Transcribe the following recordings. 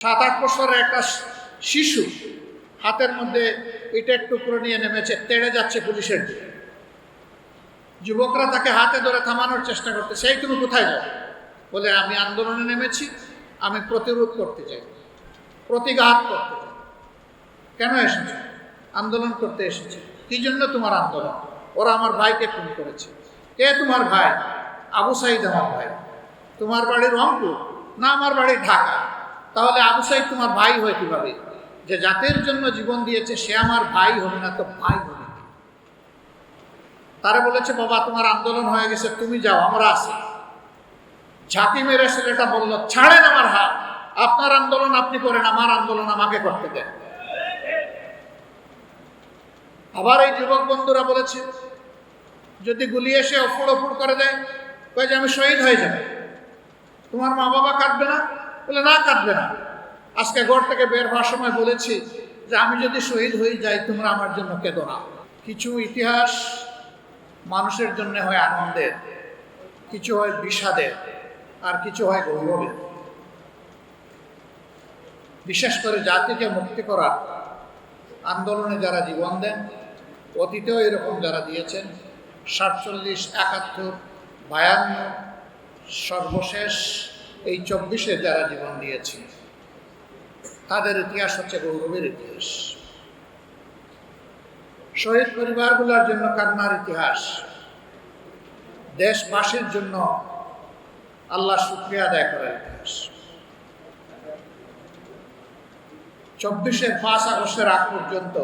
7-8 বছরের একটা শিশু হাতের মধ্যে ইটের টুকরো নিয়ে নেমেছে, তেড়ে যাচ্ছে পুলিশের দিকে। যুবকরা তাকে হাতে ধরে থামানোর চেষ্টা করতে, সেই তুমি কোথায় যাও? বলে আমি আন্দোলনে নেমেছি, আমি প্রতিরোধ করতে চাই, প্রতিঘাত করতে চাই। কেন এসেছে? আন্দোলন করতে এসেছে। কি জন্য তোমার আন্দোলন? ওরা আমার ভাইকে খুন করেছে। কে তোমার ভাই? আবু সাইদ আমার ভাই। তোমার বাড়ি রংপুর? না, আমার বাড়ি ঢাকা। তাহলে আবু সাইদ তোমার ভাই হয় কিভাবে? যে জাতির জন্য জীবন দিয়েছে সে আমার ভাই হবে না তো ভাই হবে? তারা বলেছে বাবা তোমার আন্দোলন হয়ে গেছে, তুমি যাও, আমরা আছি। ঝাঁকি মেরে ছেলেটা বলল ছাড়েন আমার হাত, আপনার আন্দোলন আপনি করেন, আমার আন্দোলন আমাকে করতে দেন। আবার এই যুবক বন্ধুরা বলেছে যদি গুলি এসে অফুড় করে দেয়, কয়ে যে আমি শহীদ হয়ে যাব, তোমার মা বাবা কাঁদবে না? বলে না, কাঁদবে না। আজকে ঘর থেকে বের হওয়ার সময় বলেছি যে আমি যদি শহীদ হয়ে যাই তোমরা আমার জন্য কেঁদো না। কিছু ইতিহাস মানুষের জন্য হয় আনন্দের, কিছু হয় বিষাদের, আর কিছু হয় গৌরবের। বিশেষ করে জাতিকে মুক্তি করার আন্দোলনে যারা জীবন দেন, অতীতেও এরকম যারা দিয়েছেন, 47, 71, 52, সর্বশেষ এই 24-এ যারা জীবন দিয়েছে, তাদের ইতিহাস হচ্ছে গৌরবের ইতিহাস। শহীদ পরিবারগুলোর জন্য কান্নার ইতিহাস, দেশবাসীর জন্য আল্লাহ শুকরিয়া আদায় করার ইতিহাস। 24-এর 5 আগস্টের আগ পর্যন্ত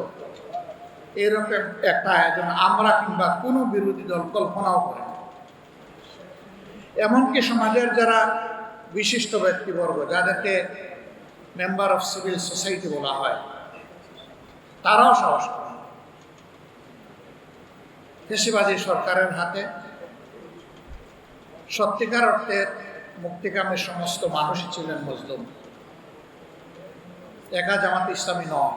এরকম একটা আয়োজন আমরা কিংবা কোনো বিরোধী দল কল্পনাও করে না। এমনকি সমাজের যারা বিশিষ্ট ব্যক্তিবর্গ, যাদেরকে মেম্বার অফ সিভিল সোসাইটি বলা হয়, তারাও সাহস করে। ফ্যাসিবাদী সরকারের হাতে সত্যিকার অর্থের মুক্তিকামী সমস্ত মানুষই ছিলেন মজলুম, একা জামাত ইসলামী নয়।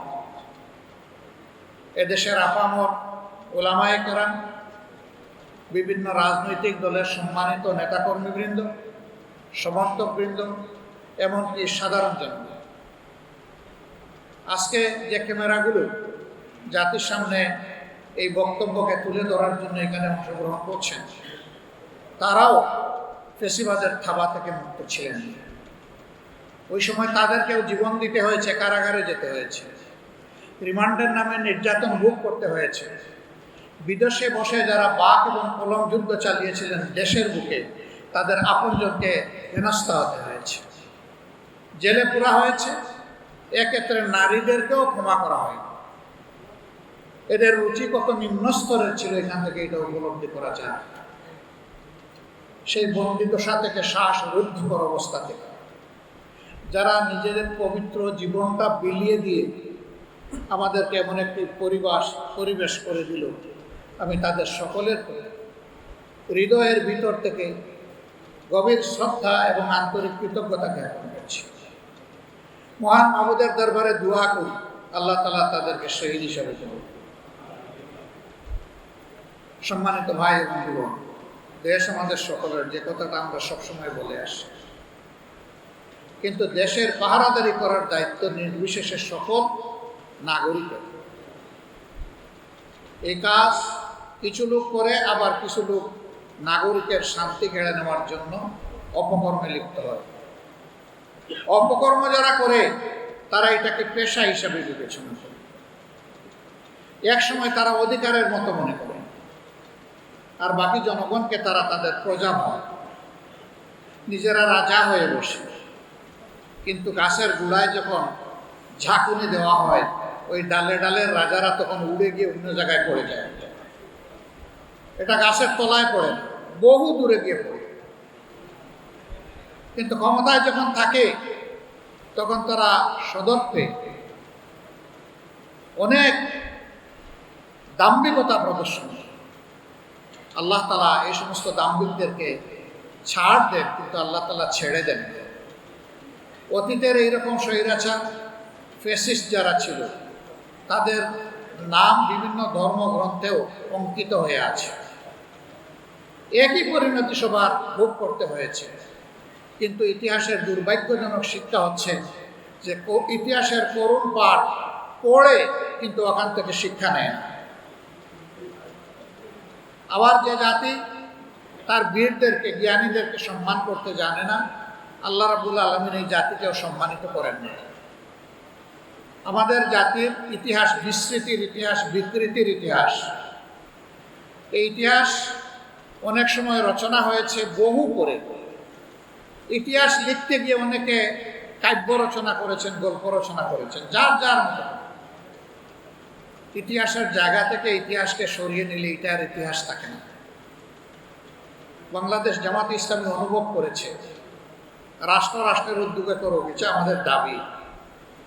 এদেশের আপামর ওলামায়ে কেরাম, বিভিন্ন রাজনৈতিক দলের সম্মানিত নেতাকর্মীবৃন্দ, সমর্থকবৃন্দ, এমনকি সাধারণ জনতা। আজকে যে ক্যামেরাগুলো জাতির সামনে এই বক্তব্যকে তুলে ধরার জন্য এখানে অংশগ্রহণ করছেন, তারাও ফ্যাসিবাদের থাবা থেকে মুক্ত ছিলেন। ওই সময় তাদেরকেও জীবন দিতে হয়েছে, কারাগারে যেতে হয়েছে, রিমান্ডের নামে নির্যাতন ভোগ করতে হয়েছে। বিদেশে বসে যারা বাক এবং কলম যুদ্ধ চালিয়েছিলেন দেশের বুকে, তাদের আপনজনকে হেনস্থা হতে হয়েছে, জেলে পুরা হয়েছে। এক্ষেত্রে নারীদেরকেও ক্ষমা করা হয়। এদের রুচি কত নিম্ন স্তরের ছিল এখান থেকে এটা উপলব্ধি করা যায়। সেই বন্দিদশা থেকে শ্বাসরুদ্ধকর অবস্থা থেকে যারা নিজেদের পবিত্র জীবনটা বিলিয়ে দিয়ে আমাদেরকে এমন একটি পরিবেশ করে দিল, আমি তাদের সকলের হৃদয়ের ভিতর থেকে গভীর শ্রদ্ধা এবং আন্তরিক কৃতজ্ঞতা জ্ঞাপন করছি। মহান মাবুদের দরবারে দোয়া করি আল্লাহ তাআলা তাদেরকে শহীদ হিসেবে করুন। সম্মানিত ভাই এবং বোন, দেশ আমাদের সকলের, যে কথাটা আমরা সবসময় বলে আসি, কিন্তু দেশের পাহারাদারি করার দায়িত্ব নির্বিশেষে সকল নাগরিকের। এই কাজ কিছু লোক করে, আবার কিছু লোক নাগরিকের শান্তি কেড়ে নেওয়ার জন্য অপকর্মে লিপ্ত হয়। অপকর্ম যারা করে তারা এটাকে পেশা হিসাবে বিবেচনা করে। এক সময় তারা অধিকারের মতো মনে করে, আর বাকি জনগণকে তারা তাদের প্রজা ভাবে, নিজেরা রাজা হয়ে বসে। কিন্তু গাছের গোড়ায় যখন ঝাঁকুনি দেওয়া হয়, ওই ডালে ডালের রাজারা তখন উড়ে গিয়ে অন্য জায়গায় পড়ে যায়। এটা গাছের তলায় পড়ে না, বহু দূরে গিয়ে পড়ে। কিন্তু ক্ষমতায় যখন থাকে তখন তারা সদর্পে অনেক দাম্ভিকতা প্রদর্শন করে। আল্লাহ তাআলা এই সমস্ত দাম্ভিকদেরকে ছাড় দেন, কিন্তু আল্লাহ তাআলা ছেড়ে দেন। অতীতের এইরকম স্বৈরাচার ফ্যাসিস্ট যারা ছিল, তাদের নাম বিভিন্ন ধর্মগ্রন্থেও অঙ্কিত হয়ে আছে। একই পরিণতি সবার ভোগ করতে হয়েছে। কিন্তু ইতিহাসের দুর্ভাগ্যজনক শিক্ষা হচ্ছে যে ইতিহাসের করুণ পাঠ পড়ে কিন্তু ওখান থেকে শিক্ষা নেয় না। আবার যে জাতি তার বীরদেরকে, জ্ঞানীদেরকে সম্মান করতে জানে না, আল্লাহ রাব্বুল আলামিন এই জাতিকেও সম্মানিত করেন না। আমাদের জাতির ইতিহাস বিস্মৃতির ইতিহাস, বিকৃতির ইতিহাস। এই ইতিহাস অনেক সময় রচনা হয়েছে বহু করে। ইতিহাস লিখতে গিয়ে অনেকে কাব্য রচনা করেছেন, গল্প রচনা করেছেন, যার যার মতো। ইতিহাসের জায়গা থেকে ইতিহাসকে সরিয়ে নিলে এটা আর ইতিহাস থাকে না। বাংলাদেশ জামাত ইসলামী অনুভব করেছে রাষ্ট্রের উদ্যোগে করুক, এটা আমাদের দাবি,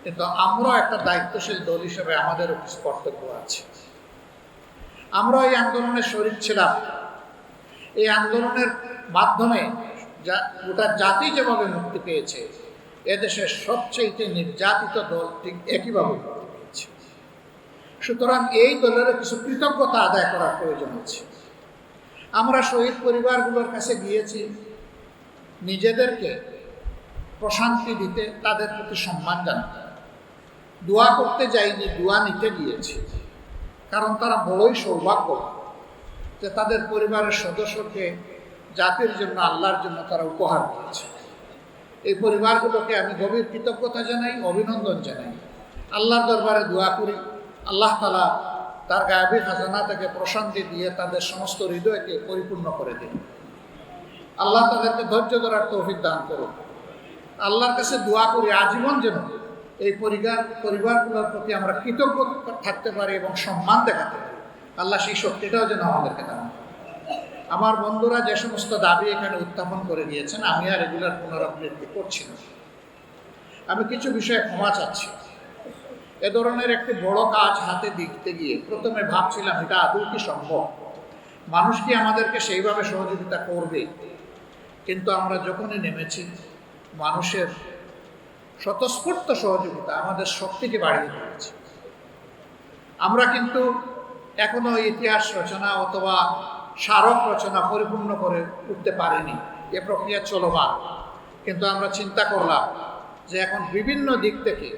কিন্তু আমরা একটা দায়িত্বশীল দল হিসেবে আমাদেরও কিছু কর্তব্য আছে। আমরা এই আন্দোলনে শরীক ছিলাম। এই আন্দোলনের মাধ্যমে গোটা জাতি যেভাবে মুক্তি পেয়েছে, এদেশের সবচেয়ে নির্যাতিত দল ঠিক একইভাবে মুক্তি পেয়েছে। সুতরাং এই দলের কিছু কৃতজ্ঞতা আদায় করার প্রয়োজন আছে। আমরা শহীদ পরিবারগুলোর কাছে গিয়েছি নিজেদেরকে প্রশান্তি দিতে, তাদের প্রতি সম্মান জানাতে। দোয়া করতে যাইনি, দোয়া নিতে গিয়েছি, কারণ তারা বড়ই সৌভাগ্যবান যে তাদের পরিবারের সদস্যকে জাতির জন্য, আল্লাহর জন্য তারা উপহার দিয়েছে। এই পরিবারগুলোকে আমি গভীর কৃতজ্ঞতা জানাই, অভিনন্দন জানাই। আল্লাহর দরবারে দোয়া করি আল্লাহ তাআলা তার গায়বী খাজানা থেকে প্রশান্তি দিয়ে তাদের সমস্ত হৃদয়কে পরিপূর্ণ করে দিন। আল্লাহ তাদেরকে ধৈর্য ধরার তৌফিক দান করুন। আল্লাহর কাছে দোয়া করি আজীবন যেন এই পরিবারগুলোর প্রতি আমরা কৃতজ্ঞ থাকতে পারি এবং সম্মান দেখাতে পারি। আল্লাহ সেই শক্তিটাও যেন আমাদেরকে দান। আমার বন্ধুরা যে সমস্ত দাবি এখানে উত্থাপন করে দিয়েছেন, আমি আর এগুলোর পুনরাবৃত্তি করছি না। আমি কিছু বিষয়ে ক্ষমা চাচ্ছি। এ ধরনের একটি বড় কাজ হাতে দিতে গিয়ে প্রথমে ভাবছিলাম এটা আদৌ কি সম্ভব, মানুষ কি আমাদেরকে সেইভাবে সহযোগিতা করবে। কিন্তু আমরা যখনই নেমেছি, মানুষের স্বতঃস্ফূর্ত সহযোগিতা আমাদের শক্তিকে বাড়িয়ে দিয়েছে। আমরা কিন্তু এখনো ইতিহাস রচনা অথবা স্মারক রচনা পরিপূর্ণ করে উঠতে পারিনি, এ প্রক্রিয়া চলমান। কিন্তু আমরা চিন্তা করলাম যে এখন বিভিন্ন দিক থেকে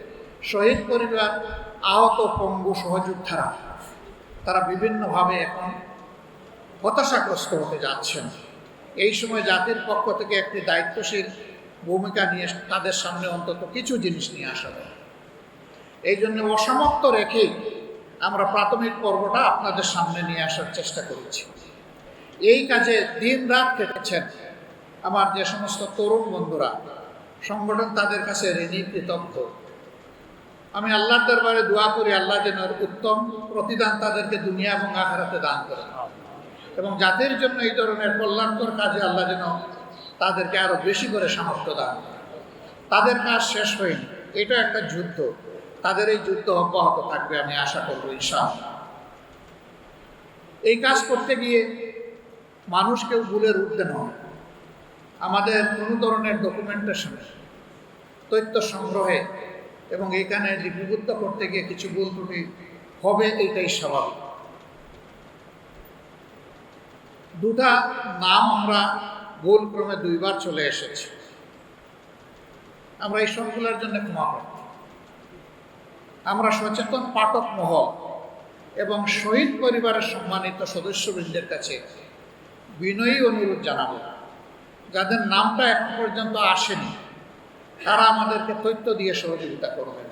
শহীদ পরিবার, আহত, পঙ্গু সহযোদ্ধারা তারা বিভিন্নভাবে এখন হতাশাগ্রস্ত হতে যাচ্ছেন। এই সময় জাতির পক্ষ থেকে একটি দায়িত্বশীল ভূমিকা নিয়ে তাদের সামনে অন্তত কিছু জিনিস নিয়ে আসা যায়। এই জন্য অসমাপ্ত রেখে আমরা প্রাথমিক পর্বটা আপনাদের সামনে নিয়ে আসার চেষ্টা করেছি। এই কাজে দিন রাত কেটেছেন আমার যে সমস্ত তরুণ বন্ধুরা, সংগঠন তাদের কাছে ঋণী, কৃতজ্ঞ। আমি আল্লাহর দরবারে দোয়া করি আল্লাহ যেন উত্তম প্রতিদান তাদেরকে দুনিয়া এবং আখিরাতে দান করেন, এবং জাতির জন্য এই ধরনের কল্যাণকর কাজে আল্লাহ যেন তাদেরকে আরো বেশি করে সামর্থ্য দান করেন। তাদের কাজ শেষ হয়নি, এটা একটা যুদ্ধ, তাদের এই যুদ্ধ অব্যাহত থাকবে, আমি আশা করবো ইনশাআল্লাহ। এই কাজ করতে গিয়ে মানুষকেও ভুলের ঊর্ধ্বে নয়। আমাদের কোনো ধরনের ডকুমেন্টেশন, তথ্য সংগ্রহে এবং এখানে লিপিবদ্ধ করতে গিয়ে কিছু ভুল ত্রুটি হবে, এইটাই স্বাভাবিক। দুটা নাম আমরা ভুল ক্রমে 2 বার চলে এসেছি। আমরা এই সবগুলোর জন্য ক্ষমা প্রার্থী। আমরা সচেতন পাঠক মহল এবং শহীদ পরিবারের সম্মানিত সদস্যবৃন্দের কাছে বিনয়ী অনুরোধ জানাবো, যাদের নামটা এখন পর্যন্ত আসেনি তারা আমাদেরকে তথ্য দিয়ে সহযোগিতা করবেন।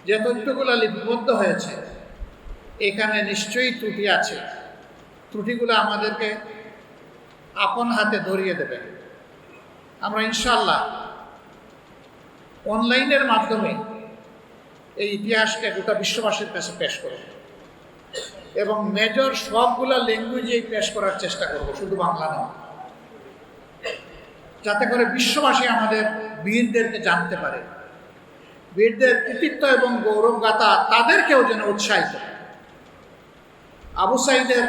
যে তথ্যগুলো লিপিবদ্ধ হয়েছে এখানে নিশ্চয়ই ত্রুটি আছে, ত্রুটিগুলো আমাদেরকে আপন হাতে ধরিয়ে দেবেন। আমরা ইনশাআল্লাহ অনলাইনের মাধ্যমে এই ইতিহাসকে গোটা বিশ্ববাসীর কাছে পেশ করব এবং মেজর সবগুলা ল্যাঙ্গুয়েজেই পেশ করার চেষ্টা করব, শুধু বাংলা নয়, যাতে করে বিশ্ববাসী আমাদের বীরদেরকে জানতে পারে, বীরদের কৃতিত্ব এবং গৌরবগাথা তাদেরকেও যেন উৎসাহিত। আবু সাঈদের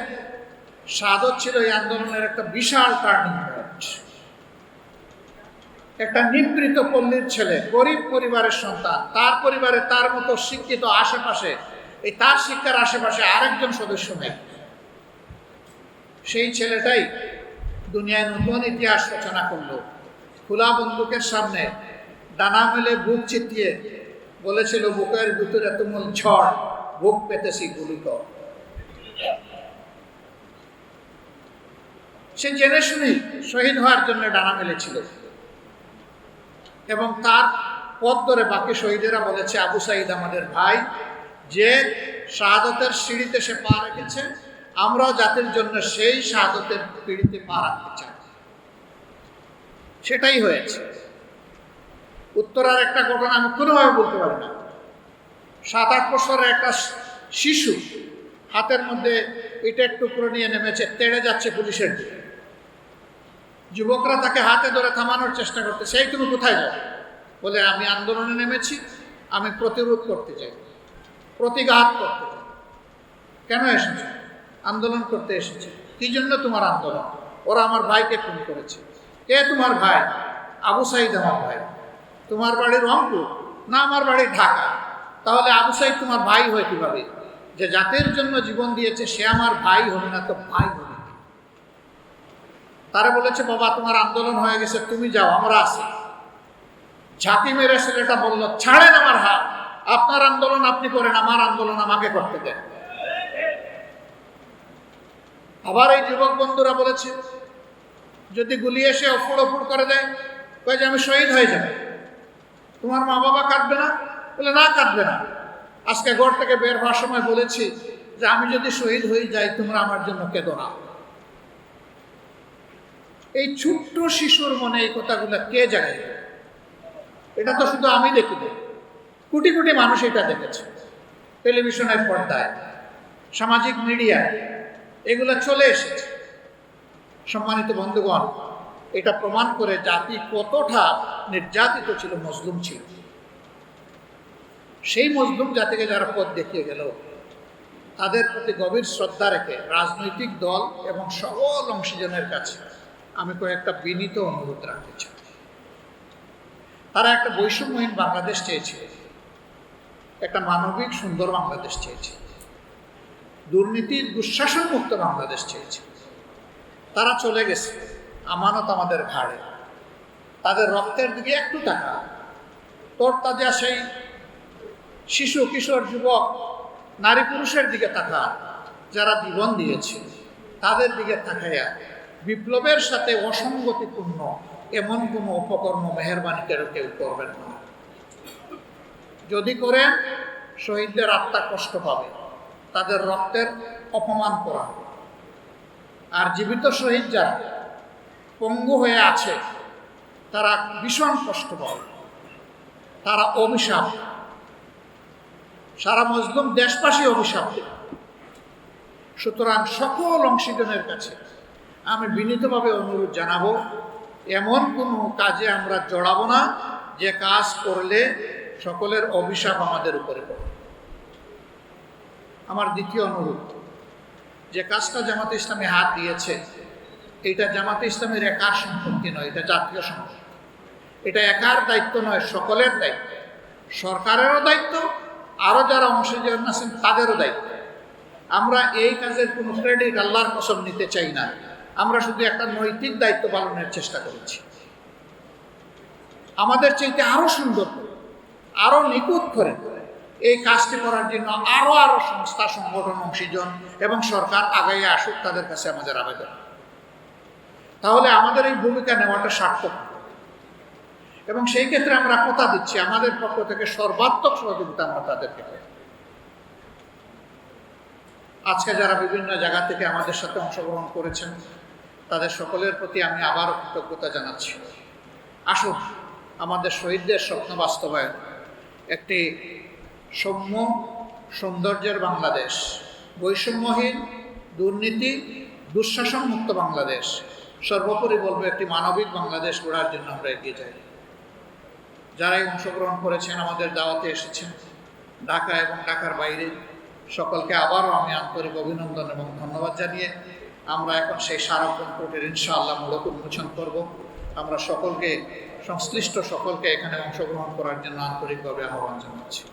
শাহাদত ছিল এই আন্দোলনের একটা বিশাল টার্নিং পয়েন্ট। একটা নিবৃত পল্লীর ছেলে, গরিব পরিবারের সন্তান, তার পরিবারে তার মতো শিক্ষিত আশেপাশে, এই তার শিক্ষার আশেপাশে আরেকজন সদস্য নেই। সেই ছেলেটাই দুনিয়ায় নতুন ইতিহাস রচনা করলো। খোলা বন্দুকের সামনে ডানা মেলে বুক চিতিয়ে বলেছিল, বুকের ভিতরে তুমুল ঝড়, বুক পেতেছি গুলি কর। সে জেনে শুনে শহীদ হওয়ার জন্য ডানা মেলেছিল এবং তার পথ ধরে বাকি শহীদেরা বলেছে, আবু সাঈদ আমাদের ভাই, যে শাহাদতের সিঁড়িতে সে পা রেখেছে, আমরাও জাতির জন্য সেই শাহাদতের পিঁড়িতে পা রাখতে চাই। সেটাই হয়েছে। উত্তরার একটা ঘটনা আমি কোনোভাবে বলতে পারি না। 7-8 বছরের একটা শিশু হাতের মধ্যে ইটের টুকরো নিয়ে নেমেছে, তেড়ে যাচ্ছে পুলিশের দিকে। যুবকরা তাকে হাতে ধরে থামানোর চেষ্টা করতে, সেই তুমি কোথায় যাও? বলে, আমি আন্দোলনে নেমেছি, আমি প্রতিরোধ করতে চাই, প্রতিঘাত করতে চাই। কেন এসেছে? আন্দোলন করতে এসেছে। কি জন্য তোমার আন্দোলন? ওরা আমার ভাইকে খুন করেছে। কে তোমার ভাই? আবু সাঈদ আমার ভাই। তোমার বাড়ি রংপুর? না, আমার বাড়ি ঢাকা। তাহলে আবু সাঈদ তোমার ভাই হয় কিভাবে? যে জাতির জন্য জীবন দিয়েছে সে আমার ভাই হবে না তো ভাই হবে? তারা বলেছে, বাবা তোমার আন্দোলন হয়ে গেছে, তুমি যাও, আমরা আছি। ঝাঁকি মেরে ছেলেটা বলল, ছাড়েন আমার হাত, আপনার আন্দোলন আপনি করেন, আমার আন্দোলন আমাকে করতে দেন। আবার এই যুবক বন্ধুরা বলেছে, যদি গুলি এসে অফুড় করে দেয়, কয়ে যে আমি শহীদ হয়ে যাব, তোমার মা বাবা কাঁদবে না? বলে, না, কাঁদবে না। আজকে ঘর থেকে বের হওয়ার সময় বলেছি যে আমি যদি শহীদ হয়ে যাই, তোমরা আমার জন্য কেঁদো না। এই ছোট্ট শিশুর মনে এই কথাগুলো কে জাগায়? এটা তো শুধু আমি দেখিনি, কোটি কোটি মানুষ এটা দেখেছে। টেলিভিশনের পর্দায়, সামাজিক মিডিয়ায় এগুলো চলে এসেছে। সম্মানিত বন্ধুগণ, এটা প্রমাণ করে জাতি কতটা নির্যাতিত ছিল, মজলুম ছিল। সেই মজলুম জাতিকে যারা পথ দেখিয়ে গেল, তাদের প্রতি গভীর শ্রদ্ধা রেখে রাজনৈতিক দল এবং সকল অংশীজনের কাছে আমি কয়েকটা বিনীত অনুরোধ রাখতে চাই। তারা একটা বৈষম্যহীন বাংলাদেশ চেয়েছিল, একটা মানবিক সুন্দর বাংলাদেশ চেয়েছে, দুর্নীতি দুঃশাসন মুক্ত বাংলাদেশ চেয়েছে। তারা চলে গেছে, আমানত আমাদের ঘাড়ে। তাদের রক্তের দিকে একটু টাকা, তোর তাজা সেই শিশু কিশোর যুবক নারী পুরুষের দিকে তাকা, যারা জীবন দিয়েছে তাদের দিকে তাকাইয়া বিপ্লবের সাথে অসঙ্গতিপূর্ণ এমন কোনো উপকর্ম মেহেরবানি কেউ করবেন না। যদি করেন, শহীদদের আত্মা কষ্ট পাবে, তাদের রক্তের অপমান করা হবে। আর জীবিত শহীদ যারা পঙ্গু হয়ে আছে, তারা ভীষণ কষ্ট পাবে, তারা অভিশাপ, সারা মজলুম দেশবাসী অভিশাপ। সুতরাং সকল অংশীজনের কাছে আমি বিনীতভাবে অনুরোধ জানাবো, এমন কোনো কাজে আমরা জড়াবো না যে কাজ করলে সকলের অভিশাপ আমাদের উপরে পড়ে। আমার দ্বিতীয় অনুরোধ, যে কাজটা জামাতে ইসলামী হাত দিয়েছে, এটা জামাতে ইসলামের একার সম্পত্তি নয়, এটা জাতীয় সম্পত্তি। এটা একার দায়িত্ব নয়, সকলের দায়িত্ব, সরকারেরও দায়িত্ব, আরও যারা অংশীজন আছেন তাদেরও দায়িত্ব। আমরা এই কাজের কোনো ক্রেডিট আল্লাহর কসম নিতে চাই না। আমরা শুধু একটা নৈতিক দায়িত্ব পালনের চেষ্টা করেছি। আমাদের চাইতে আরও সুন্দর করে, আরও নিখুঁত করে এই কাজটি করার জন্য আরও সংস্থা, সংগঠন, অংশীজন এবং সরকার আগাইয়ে আসুক, তাদের কাছে আমাদের আবেদন। তাহলে আমাদের এই ভূমিকা নেওয়াটা সার্থক। এবং সেই ক্ষেত্রে আমরা কথা দিচ্ছি, আমাদের পক্ষ থেকে সর্বাত্মক সহযোগিতা আমরা তাদেরকে করি। আজকে যারা বিভিন্ন জায়গা থেকে আমাদের সাথে অংশগ্রহণ করেছেন, তাদের সকলের প্রতি আমি আবারও কৃতজ্ঞতা জানাচ্ছি। আসুন, আমাদের শহীদদের স্বপ্ন বাস্তবায়ন, একটি সৌম্য সৌন্দর্যের বাংলাদেশ, বৈষম্যহীন, দুর্নীতি দুঃশাসন মুক্ত বাংলাদেশ, সর্বোপরি বলবো একটি মানবিক বাংলাদেশ গড়ার জন্য আমরা এগিয়ে যাই। যারাই অংশগ্রহণ করেছেন, আমাদের দাওয়াতে এসেছেন, ঢাকা এবং ঢাকার বাইরে, সকলকে আবারও আমি আন্তরিক অভিনন্দন এবং ধন্যবাদ জানিয়ে আমরা এখন সেই স্মারকগ্রহণ কোর্টের ইনশাআল্লাহ মূলক উন্মোচন করব। আমরা সকলকে, সংশ্লিষ্ট সকলকে এখানে অংশগ্রহণ করার জন্য আন্তরিকভাবে আহ্বান জানাচ্ছি।